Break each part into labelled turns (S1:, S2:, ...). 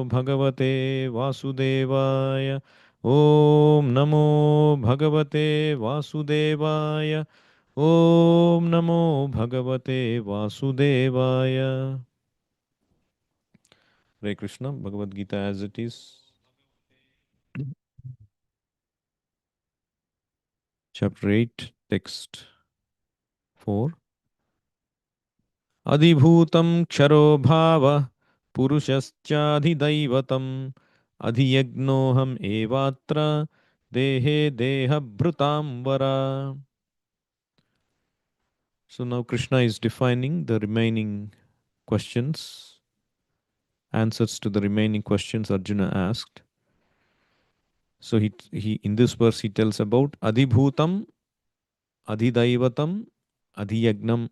S1: Bhagavate Vasudevaya. Om Namo Bhagavate Vasudevaya. Om Namo Bhagavate Vasudevaya. Hare Krishna, Bhagavad Gita as it is. Chapter 8, text 4. Adhibhutam ksharo bhava purushascha adhiyagnoham evatra dehe deha bhrutam vara. So now Krishna is defining the remaining questions, answers to the remaining questions Arjuna asked. So he in this verse he tells about Adhibhutam, Adhidaivatam, Adhiyagnam.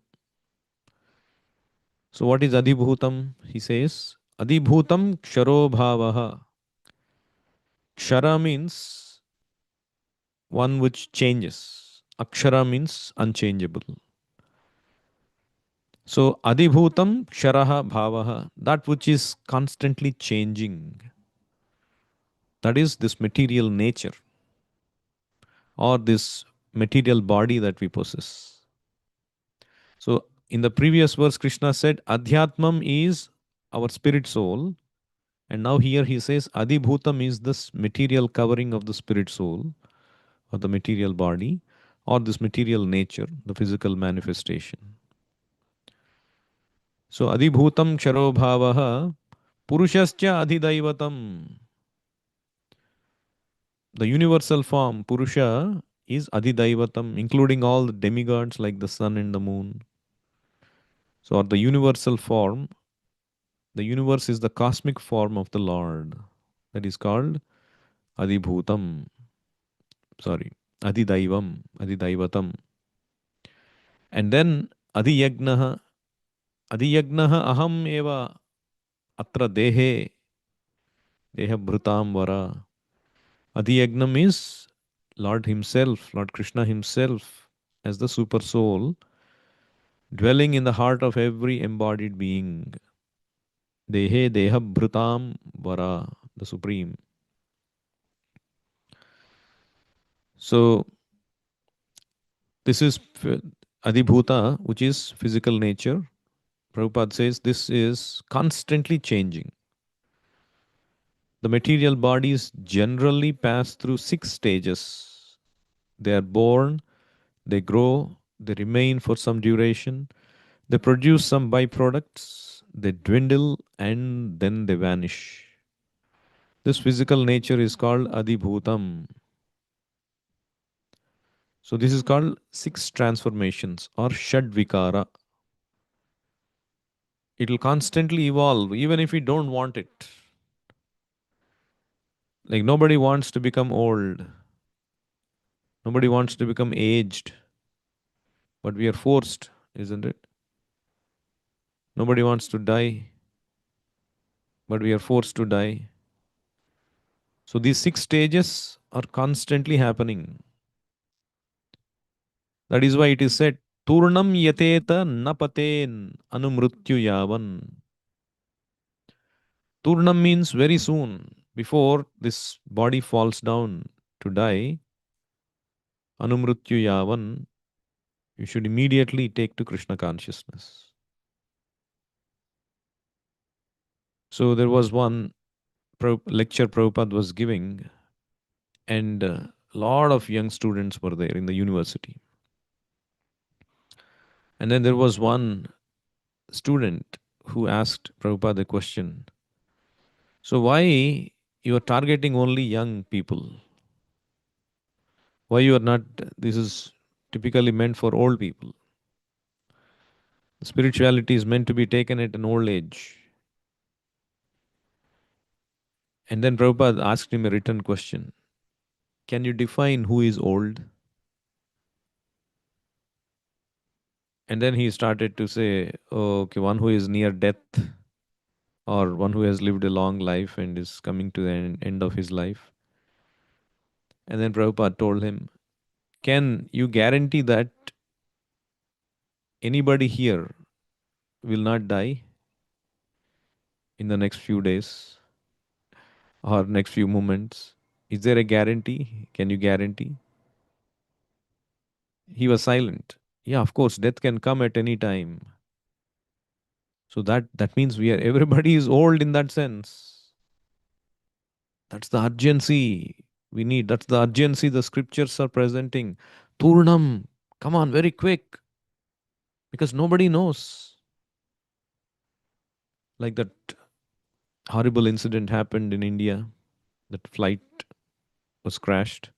S1: So what is Adhibhutam? He says Adhibhutam ksharo bhavaha. Kshara means one which changes. Akshara means unchangeable. So Adhibhutam ksharaha bhavaha, that which is constantly changing. That is this material nature or this material body that we possess. So in the previous verse, Krishna said Adhyatmam is our spirit soul. And now here he says Adhibhutam is this material covering of the spirit soul or the material body or this material nature, the physical manifestation. So Adhibhutam Ksharo Bhavaha Purushascha Adhidaivatam. The universal form Purusha is Adhidaivatam, including all the demigods like the sun and the moon. So, or the universal form, the universe is the cosmic form of the Lord. That is called Adhibhutam. Sorry, Adhidaivam, Adhidaivatam. And then Adhiyagnaha. Adhiyagnaha aham eva atra dehe, deha bhrutam vara. Adhiyagnam is Lord Himself, Lord Krishna Himself, as the super soul, dwelling in the heart of every embodied being. Dehe deha bhrutam vara, the Supreme. So, this is Adhibhuta, which is physical nature. Prabhupada says this is constantly changing. The material bodies generally pass through 6 stages. They are born, they grow, they remain for some duration, they produce some byproducts, they dwindle, and then they vanish. This physical nature is called Adhibhutam. So this is called 6 transformations or Shadvikara. It will constantly evolve even if we don't want it. Like nobody wants to become old. Nobody wants to become aged. But we are forced, isn't it? Nobody wants to die. But we are forced to die. So these 6 stages are constantly happening. That is why it is said, Turnam yateta napaten anumrutyu yavan. Turnam means very soon, before this body falls down to die, anumrutyu yavan, you should immediately take to Krishna consciousness. So there was one lecture Prabhupada was giving, and a lot of young students were there in the university. And then there was one student who asked Prabhupada a question. So why you are targeting only young people? Why you are not, this is typically meant for old people. Spirituality is meant to be taken at an old age. And then Prabhupada asked him a written question. Can you define who is old? And then he started to say, oh, okay, one who is near death or one who has lived a long life and is coming to the end of his life. And then Prabhupada told him, can you guarantee that anybody here will not die in the next few days? or next few moments? Is there a guarantee? Can you guarantee? He was silent. Yeah, of course, death can come at any time. So that means we are everybody is old in that sense. That's the urgency we need. That's the urgency the scriptures are presenting. Turnam, come on, very quick, because nobody knows. Like that horrible incident happened in India. That flight was crashed,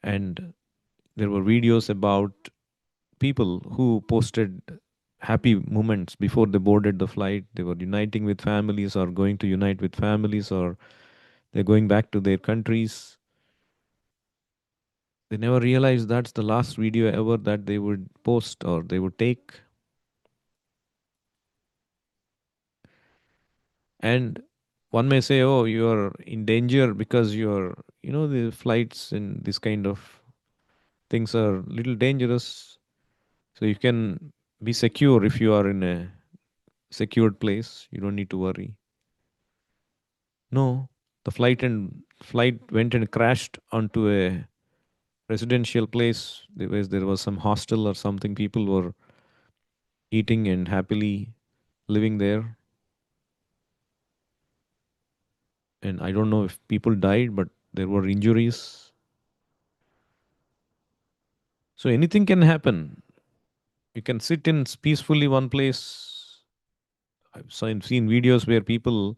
S1: and there were videos about people who posted happy moments before they boarded the flight. They were uniting with families or going to unite with families, or they're going back to their countries. They never realized that's the last video ever that they would post or they would take. And one may say, oh, you're in danger because the flights and this kind of things are little dangerous. So you can be secure if you are in a secured place. You don't need to worry. No, the flight went and crashed onto a residential place. There was some hostel or something. People were eating and happily living there. And I don't know if people died, but there were injuries. So anything can happen. You can sit in peacefully one place. Seen videos where people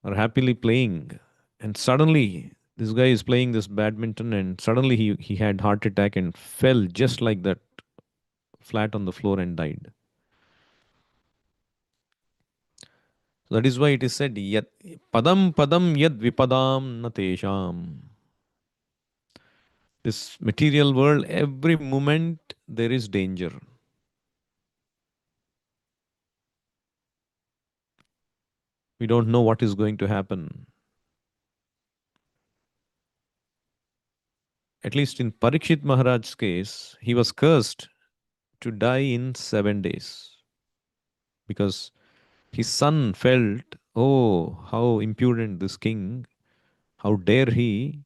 S1: are happily playing, and suddenly this guy is playing this badminton, and suddenly he had heart attack and fell just like that, flat on the floor and died. So that is why it is said, yat padam padam yad vipadam natesham. This material world, every moment there is danger. We don't know what is going to happen. At least in Parikshit Maharaj's case, he was cursed to die in 7 days because his son felt, oh, how impudent this king, how dare he?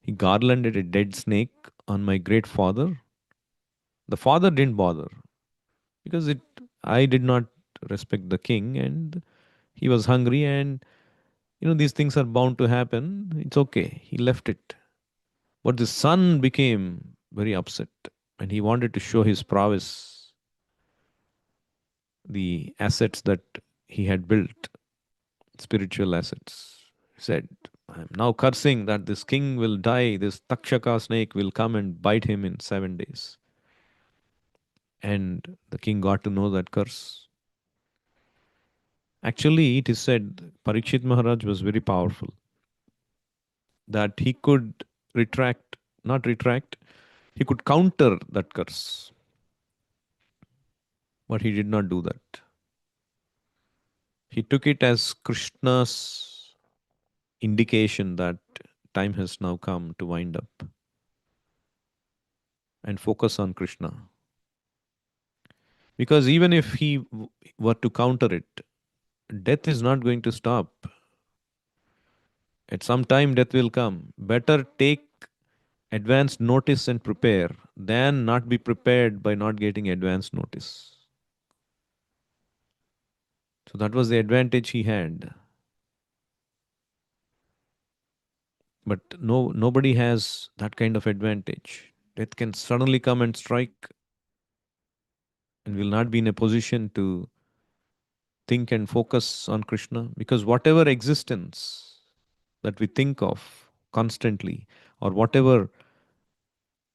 S1: He garlanded a dead snake on my great father. The father didn't bother because I did not respect the king, and he was hungry, and these things are bound to happen. It's okay. He left it. But the son became very upset and he wanted to show his prowess, the assets that he had built, spiritual assets. He said, I'm now cursing that this king will die, this Takshaka snake will come and bite him in 7 days. And the king got to know that curse. Actually, it is said Parikshit Maharaj was very powerful, that he could not retract, he could counter that curse. But he did not do that. He took it as Krishna's indication that time has now come to wind up and focus on Krishna. Because even if he were to counter it, death is not going to stop. At some time, death will come. Better take advance notice and prepare than not be prepared by not getting advance notice. So that was the advantage he had. But nobody has that kind of advantage. Death can suddenly come and strike, and will not be in a position to think and focus on Krishna, because whatever existence that we think of constantly, or whatever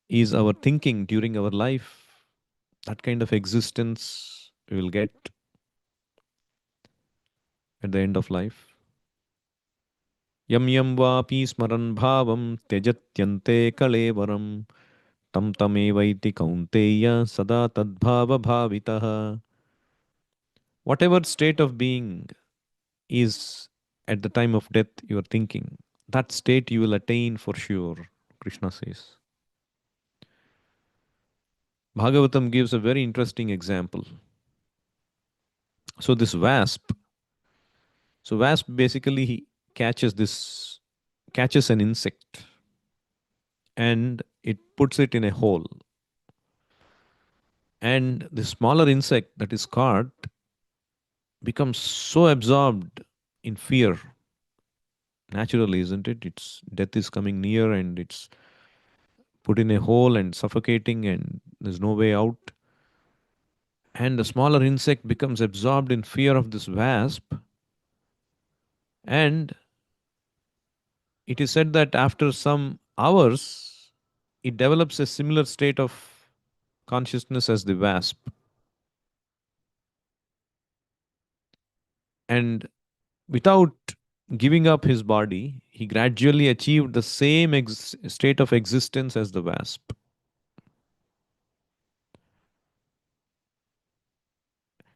S1: is our thinking during our life, that kind of existence we will get at the end of life. Yam yam vapi smaran bhavam tyajatyante kalevaram tam tamevaiti kaunteya sada tadbhava bhavitaha. Whatever state of being is at the time of death you are thinking, that state you will attain for sure, Krishna says. Bhagavatam gives a very interesting example. So this wasp, so wasp basically catches an insect and it puts it in a hole. And the smaller insect that is caught becomes so absorbed in fear. Naturally, isn't it? Its death is coming near and it's put in a hole and suffocating and there's no way out. And the smaller insect becomes absorbed in fear of this wasp. And it is said that after some hours, it develops a similar state of consciousness as the wasp. And without giving up his body, he gradually achieved the same state of existence as the wasp.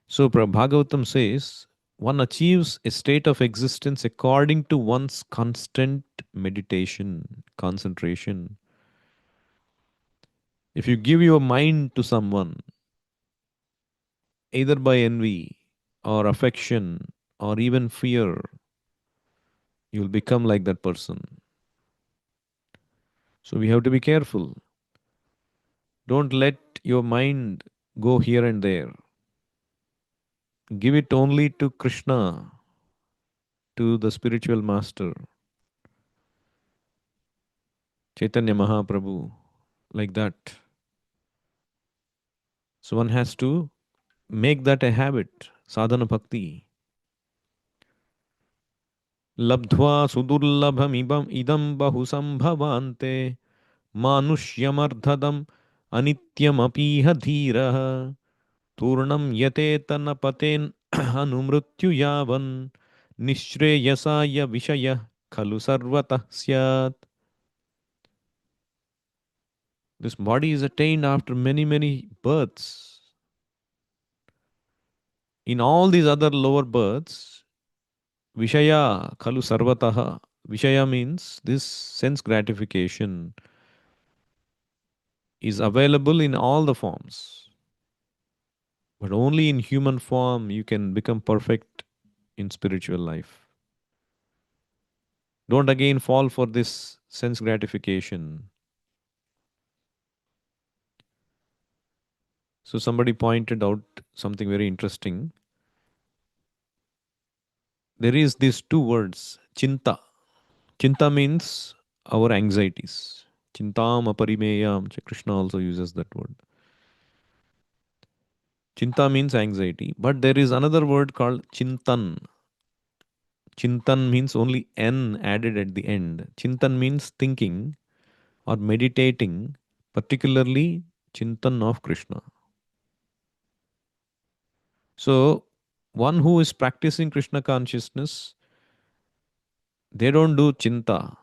S1: So Bhagavatam says, one achieves a state of existence according to one's constant meditation, concentration. If you give your mind to someone, either by envy or affection or even fear, you will become like that person. So we have to be careful. Don't let your mind go here and there. Give it only to Krishna, to the spiritual master, Chaitanya Mahaprabhu, like that. So one has to make that a habit, sadhana bhakti. Labdhva sudurlabham idam bahu sambhavante manushyamardhadam anityam apiha dhiraha turnam yateta paten anumrityu yavan nishreyasaya vishaya khalu sarvatah syat. This body is attained after many, many births. In all these other lower births, Vishaya khalu sarvataha. Vishaya means this sense gratification is available in all the forms. But only in human form you can become perfect in spiritual life. Don't again fall for this sense gratification. So somebody pointed out something very interesting. There is these two words, chinta. Chinta means our anxieties. Chintam aparimeyam. Krishna also uses that word. Chinta means anxiety. But there is another word called chintan. Chintan means only N added at the end. Chintan means thinking or meditating, particularly chintan of Krishna. So, one who is practicing Krishna consciousness, they don't do chinta,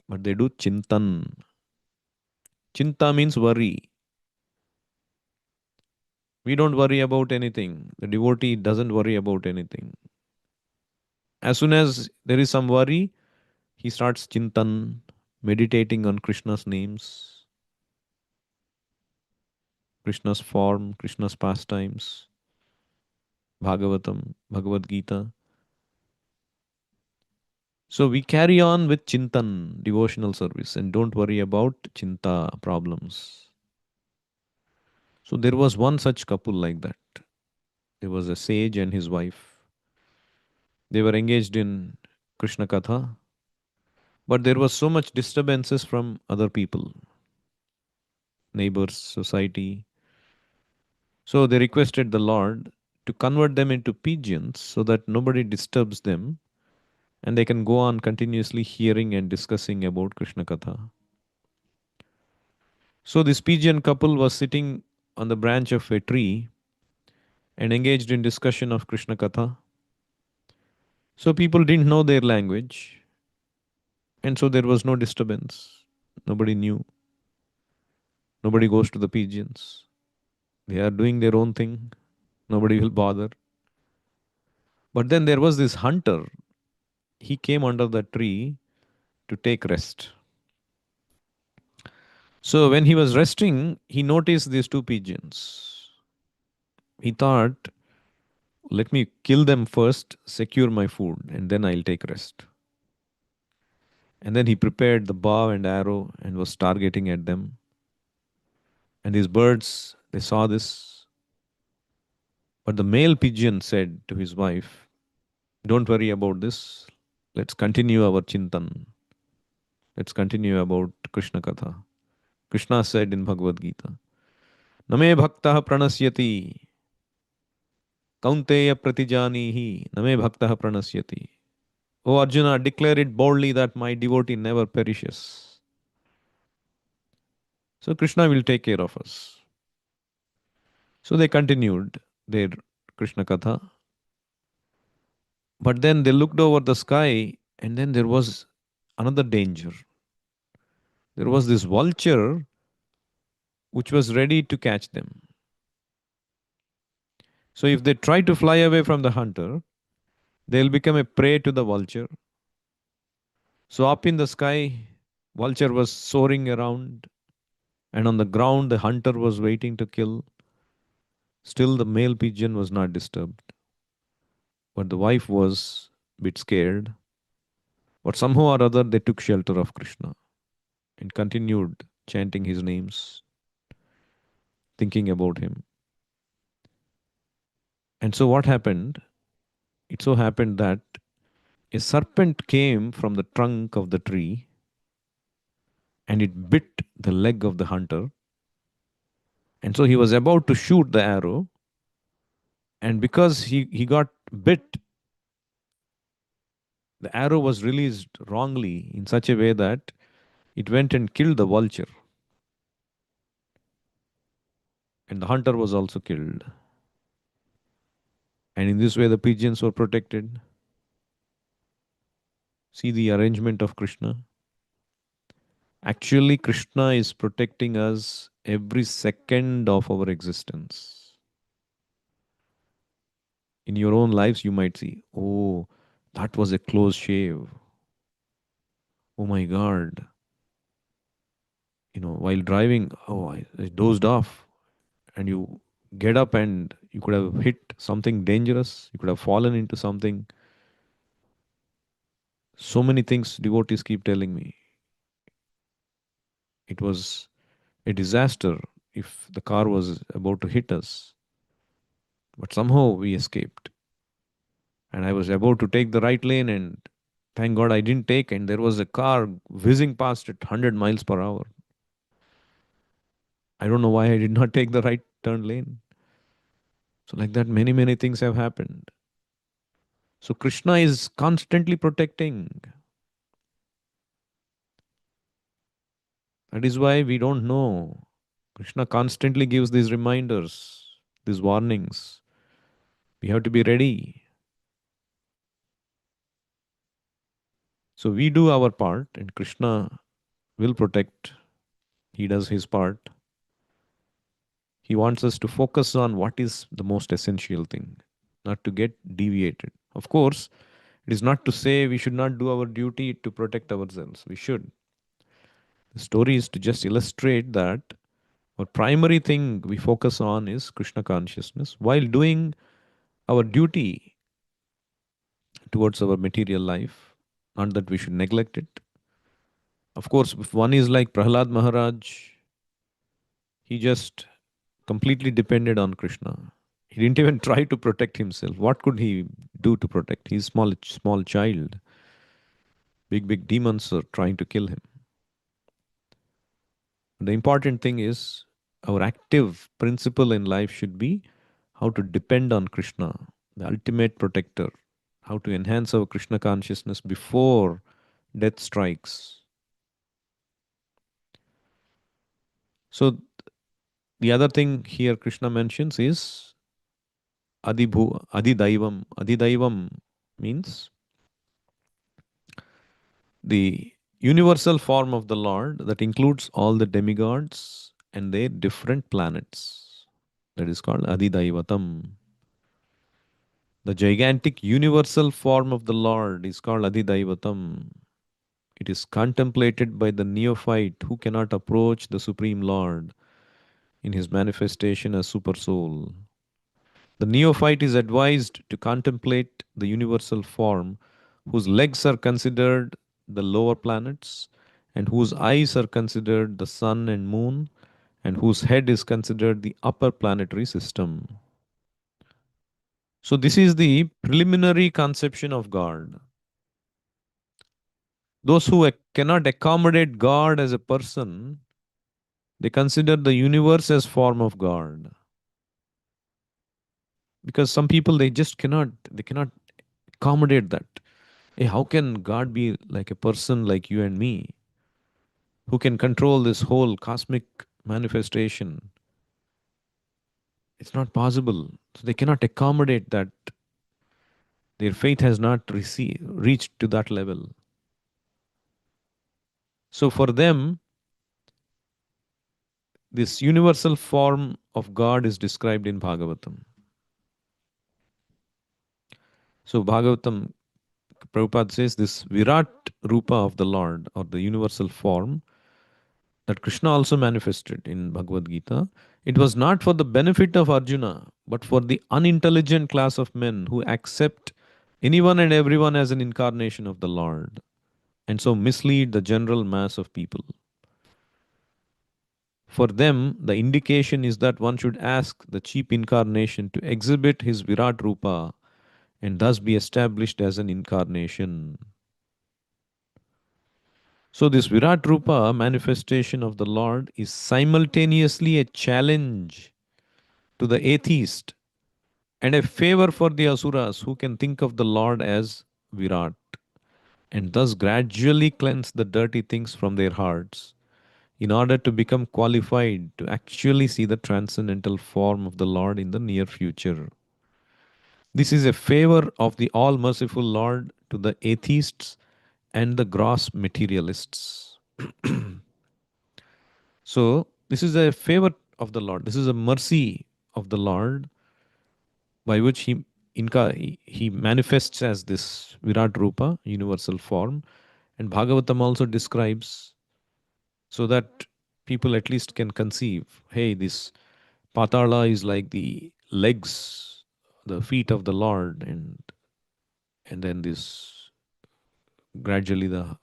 S1: but they do chintan. Chinta means worry. We don't worry about anything. The devotee doesn't worry about anything. As soon as there is some worry, he starts chintan, meditating on Krishna's names, Krishna's form, Krishna's pastimes, Bhagavatam, Bhagavad Gita. So we carry on with chintan, devotional service, and don't worry about chinta problems. So there was one such couple like that. There was a sage and his wife. They were engaged in Krishna Katha, but there was so much disturbances from other people, neighbors, society. So they requested the Lord to convert them into pigeons so that nobody disturbs them and they can go on continuously hearing and discussing about Krishna Katha. So this pigeon couple was sitting on the branch of a tree and engaged in discussion of Krishna Katha. So people didn't know their language, and so there was no disturbance. Nobody knew. Nobody goes to the pigeons. They are doing their own thing. Nobody will bother. But then there was this hunter. He came under the tree to take rest. So when he was resting, he noticed these two pigeons. He thought, let me kill them first, secure my food, and then I'll take rest. And then he prepared the bow and arrow and was targeting at them. And these birds, they saw this. But the male pigeon said to his wife, don't worry about this. Let's continue our chintan. Let's continue about Krishna Katha. Krishna said in Bhagavad Gita, Name bhaktah pranasyati, kaunteya pratijanihi, name bhaktah pranasyati. O Arjuna, declare it boldly that my devotee never perishes. So Krishna will take care of us. So they continued their Krishna Katha. But then they looked over the sky, and then there was another danger. There was this vulture which was ready to catch them. So if they try to fly away from the hunter, they'll become a prey to the vulture. So up in the sky, vulture was soaring around, and on the ground, the hunter was waiting to kill. Still, the male pigeon was not disturbed. But the wife was a bit scared. But somehow or other, they took shelter of Krishna and continued chanting his names, thinking about him. And so, what happened? It so happened that a serpent came from the trunk of the tree and it bit the leg of the hunter. And so, he was about to shoot the arrow. And because he got bit, the arrow was released wrongly in such a way that it went and killed the vulture. And the hunter was also killed. And in this way, the pigeons were protected. See the arrangement of Krishna. Actually, Krishna is protecting us every second of our existence. In your own lives, you might see, oh, that was a close shave. Oh my God. While driving, oh, I dozed off. And you get up and you could have hit something dangerous. You could have fallen into something. So many things devotees keep telling me. It was a disaster if the car was about to hit us. But somehow we escaped. And I was about to take the right lane, and thank God I didn't take, and there was a car whizzing past at 100 miles per hour. I don't know why I did not take the right turn lane. So like that, many, many things have happened. So Krishna is constantly protecting. That is why we don't know. Krishna constantly gives these reminders, these warnings. We have to be ready. So we do our part, and Krishna will protect. He does his part. He wants us to focus on what is the most essential thing, not to get deviated. Of course, it is not to say we should not do our duty to protect ourselves. We should. The story is to just illustrate that our primary thing we focus on is Krishna consciousness while doing our duty towards our material life. Not that we should neglect it. Of course, if one is like Prahlad Maharaj, he just completely depended on Krishna. He didn't even try to protect himself. What could he do to protect? He's small child. Big demons are trying to kill him. The important thing is our active principle in life should be how to depend on Krishna, the ultimate protector, how to enhance our Krishna consciousness before death strikes. So the other thing here Krishna mentions is Adidaivam. Adidaivam means the universal form of the Lord that includes all the demigods and their different planets. That is called Adidaivatam. The gigantic universal form of the Lord is called Adidaivatam. It is contemplated by the neophyte who cannot approach the Supreme Lord in his manifestation as Super Soul. The neophyte is advised to contemplate the universal form, whose legs are considered the lower planets, and whose eyes are considered the sun and moon, and whose head is considered the upper planetary system. So, this is the preliminary conception of God. Those who cannot accommodate God as a person, they consider the universe as form of God. Because some people they cannot accommodate that. Hey, how can God be like a person like you and me, who can control this whole cosmic manifestation? It's not possible. So they cannot accommodate that. Their faith has not reached to that level. So for them, this universal form of God is described in Bhagavatam. So Bhagavatam, Prabhupada says this Virat Rupa of the Lord, or the universal form, that Krishna also manifested in Bhagavad Gita, it was not for the benefit of Arjuna, but for the unintelligent class of men who accept anyone and everyone as an incarnation of the Lord, and so mislead the general mass of people. For them, the indication is that one should ask the cheap incarnation to exhibit his Virat Rupa and thus be established as an incarnation. So, this Virat Rupa manifestation of the Lord is simultaneously a challenge to the atheist and a favor for the asuras who can think of the Lord as Virat and thus gradually cleanse the dirty things from their hearts in order to become qualified to actually see the transcendental form of the Lord in the near future. This is a favor of the all merciful Lord to the atheists and the gross materialists. So, this is a favor of the Lord. This is a mercy of the Lord by which he manifests as this Virat Rupa, universal form. And Bhagavatam also describes so that people at least can conceive, hey, this Patala is like the legs, the feet of the Lord, and then this gradually the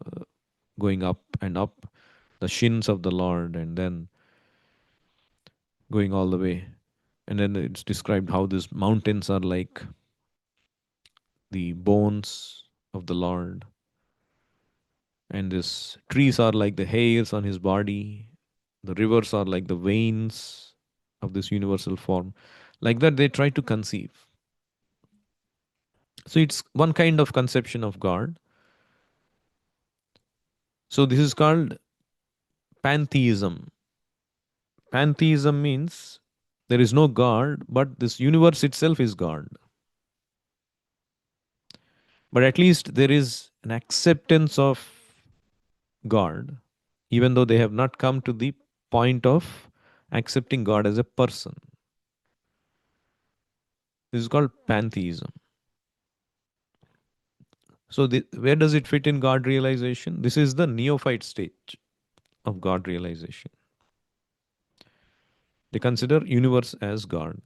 S1: going up and up, the shins of the Lord, and then going all the way. And then it's described how these mountains are like the bones of the Lord, and these trees are like the hairs on his body, the rivers are like the veins of this universal form. Like that, they try to conceive. So it's one kind of conception of God. So this is called pantheism. Pantheism means there is no God, but this universe itself is God. But at least there is an acceptance of God, even though they have not come to the point of accepting God as a person. This is called pantheism. So, where does it fit in God realization? This is the neophyte stage of God realization. They consider universe as God.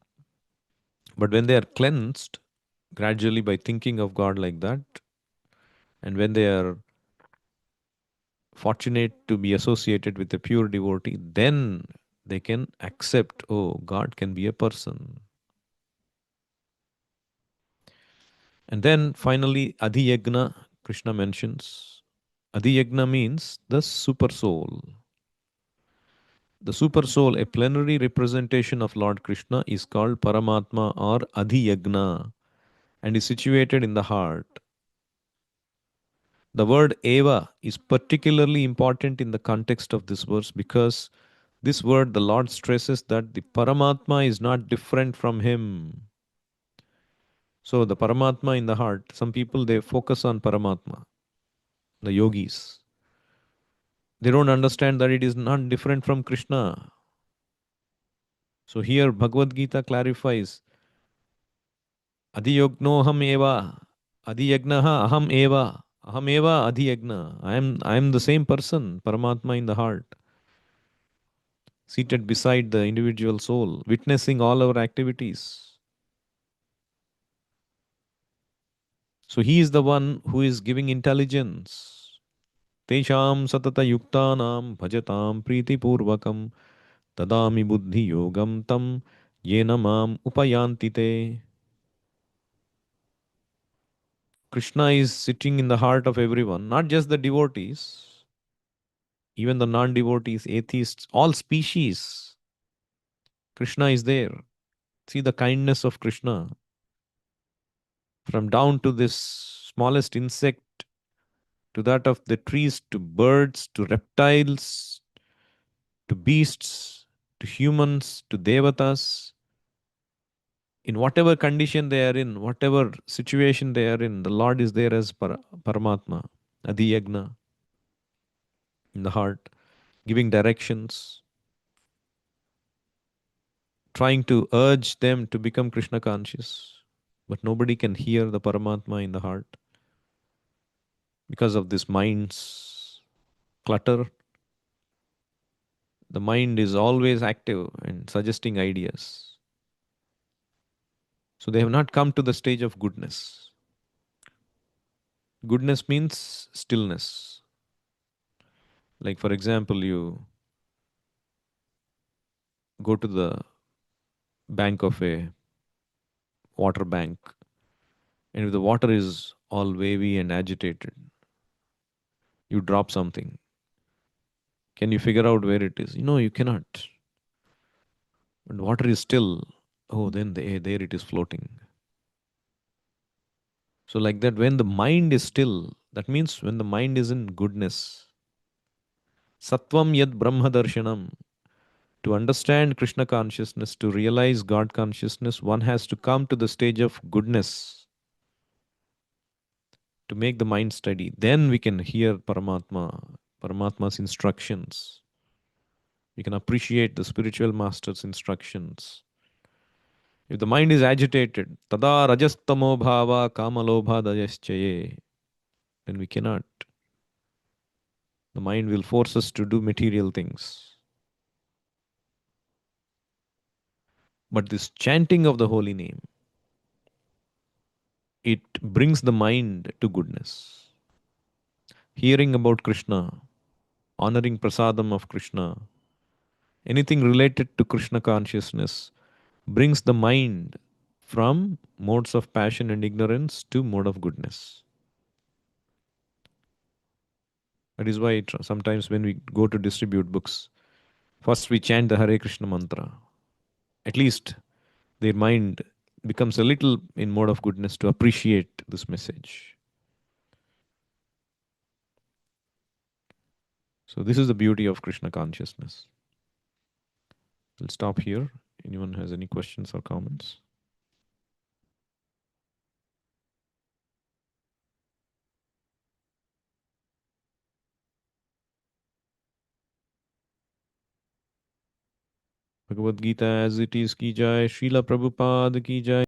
S1: But when they are cleansed gradually by thinking of God like that, and when they are fortunate to be associated with a pure devotee, then they can accept, oh, God can be a person. And then finally, Adhiyagna, Krishna mentions. Adhiyagna means the super soul. The super soul, a plenary representation of Lord Krishna, is called Paramatma or Adhiyagna and is situated in the heart. The word Eva is particularly important in the context of this verse because this word, the Lord stresses that the Paramatma is not different from Him. So, the Paramatma in the heart, some people they focus on Paramatma, the yogis. They don't understand that it is not different from Krishna. So, here Bhagavad Gita clarifies Adhiyognoham eva, Adhiyagnaha aham eva, aham eva Adhiyagna. I am the same person, Paramatma in the heart, seated beside the individual soul, witnessing all our activities. So he is the one who is giving intelligence. Tesham satata yuktanam bhajatam priti purvakam tadami buddhi yogam tam yena mam upayanti te. Krishna is sitting in the heart of everyone, not just the devotees, even the non devotees, atheists, all species. Krishna is there. See the kindness of Krishna. From down to this smallest insect, to that of the trees, to birds, to reptiles, to beasts, to humans, to devatas, in whatever condition they are in, whatever situation they are in, the Lord is there as Paramatma, Adiyagna, in the heart, giving directions, trying to urge them to become Krishna conscious. But nobody can hear the Paramatma in the heart because of this mind's clutter. The mind is always active and suggesting ideas. So they have not come to the stage of goodness. Goodness means stillness. Like, for example, you go to the bank of a water bank, and if the water is all wavy and agitated, you drop something. Can you figure out where it is? You cannot. When water is still, oh, then there it is floating. So, like that, when the mind is still, that means when the mind is in goodness, Sattvam yad Brahma Darshanam. To understand Krishna consciousness, to realize God consciousness, one has to come to the stage of goodness to make the mind steady. Then we can hear Paramatma's instructions. We can appreciate the spiritual master's instructions. If the mind is agitated, tada rajastamo bhava kamalobha dayaschaye, then we cannot. The mind will force us to do material things. But this chanting of the holy name, it brings the mind to goodness. Hearing about Krishna, honoring prasadam of Krishna, anything related to Krishna consciousness brings the mind from modes of passion and ignorance to mode of goodness. That is why sometimes when we go to distribute books, first we chant the Hare Krishna mantra. At least their mind becomes a little in mode of goodness to appreciate this message. So this is the beauty of Krishna consciousness. We'll stop here. Anyone has any questions or comments? Bhagavad Gita as it is ki jai, Srila Prabhupada ki jai.